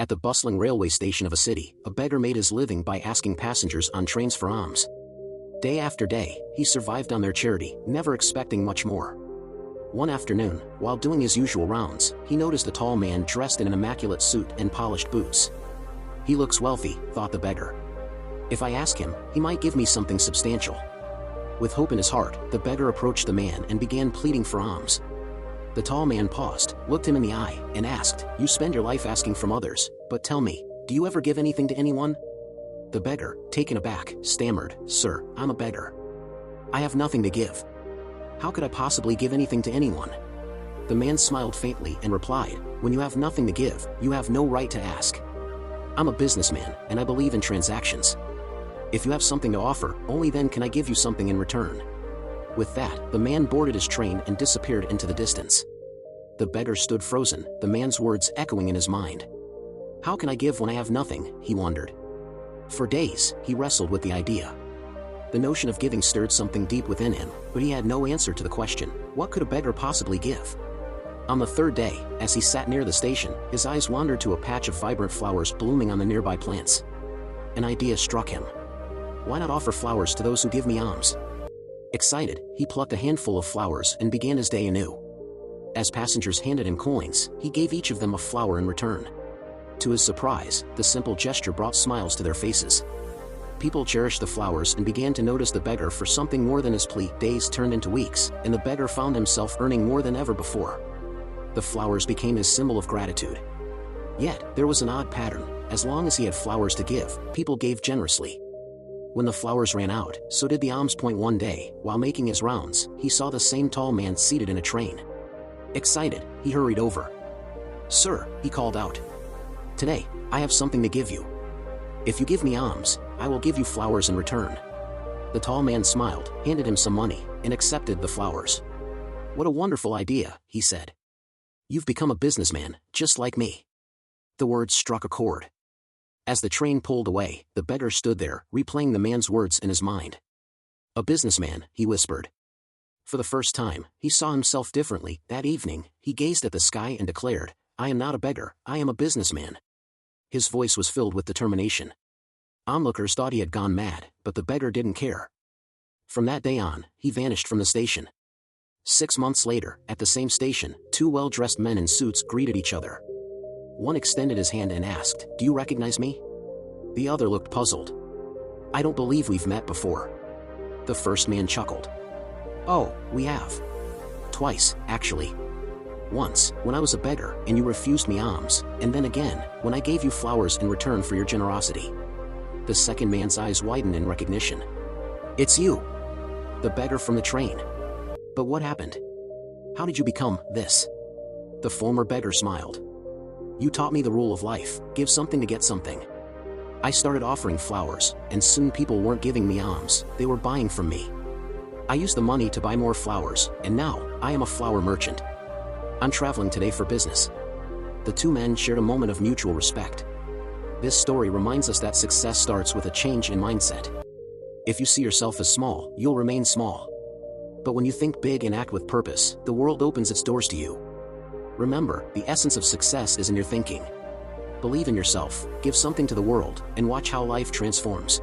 At the bustling railway station of a city, a beggar made his living by asking passengers on trains for alms. Day after day, he survived on their charity, never expecting much more. One afternoon, while doing his usual rounds, he noticed a tall man dressed in an immaculate suit and polished boots. "He looks wealthy," thought the beggar. "If I ask him, he might give me something substantial." With hope in his heart, the beggar approached the man and began pleading for alms. The tall man paused, looked him in the eye, and asked, "You spend your life asking from others, but tell me, do you ever give anything to anyone?" The beggar, taken aback, stammered, "Sir, I'm a beggar. I have nothing to give. How could I possibly give anything to anyone?" The man smiled faintly and replied, "When you have nothing to give, you have no right to ask. I'm a businessman, and I believe in transactions. If you have something to offer, only then can I give you something in return." With that, the man boarded his train and disappeared into the distance. The beggar stood frozen, the man's words echoing in his mind. How can I give when I have nothing, he wondered. For days, he wrestled with the idea. The notion of giving stirred something deep within him, but he had no answer to the question, what could a beggar possibly give? On the third day, as he sat near the station, his eyes wandered to a patch of vibrant flowers blooming on the nearby plants. An idea struck him. Why not offer flowers to those who give me alms? Excited, he plucked a handful of flowers and began his day anew. As passengers handed him coins, he gave each of them a flower in return. To his surprise, the simple gesture brought smiles to their faces. People cherished the flowers and began to notice the beggar for something more than his plea. Days turned into weeks, and the beggar found himself earning more than ever before. The flowers became his symbol of gratitude. Yet, there was an odd pattern. As long as he had flowers to give, people gave generously. When the flowers ran out, so did the alms point. One day, while making his rounds, he saw the same tall man seated in a train. Excited, he hurried over. "Sir," he called out. "Today, I have something to give you. If you give me alms, I will give you flowers in return." The tall man smiled, handed him some money, and accepted the flowers. "What a wonderful idea," he said. "You've become a businessman, just like me." The words struck a chord. As the train pulled away, the beggar stood there, replaying the man's words in his mind. "A businessman," he whispered. For the first time, he saw himself differently. That evening, he gazed at the sky and declared, "I am not a beggar, I am a businessman." His voice was filled with determination. Onlookers thought he had gone mad, but the beggar didn't care. From that day on, he vanished from the station. 6 months later, at the same station, two well-dressed men in suits greeted each other. One extended his hand and asked, "Do you recognize me?" The other looked puzzled. "I don't believe we've met before." The first man chuckled. "Oh, we have. Twice, actually. Once, when I was a beggar and you refused me alms, and then again, when I gave you flowers in return for your generosity." The second man's eyes widened in recognition. "It's you! The beggar from the train. But what happened? How did you become this?" The former beggar smiled. "You taught me the rule of life, give something to get something. I started offering flowers, and soon people weren't giving me alms, they were buying from me. I used the money to buy more flowers, and now, I am a flower merchant. I'm traveling today for business." The two men shared a moment of mutual respect. This story reminds us that success starts with a change in mindset. If you see yourself as small, you'll remain small. But when you think big and act with purpose, the world opens its doors to you. Remember, the essence of success is in your thinking. Believe in yourself, give something to the world, and watch how life transforms.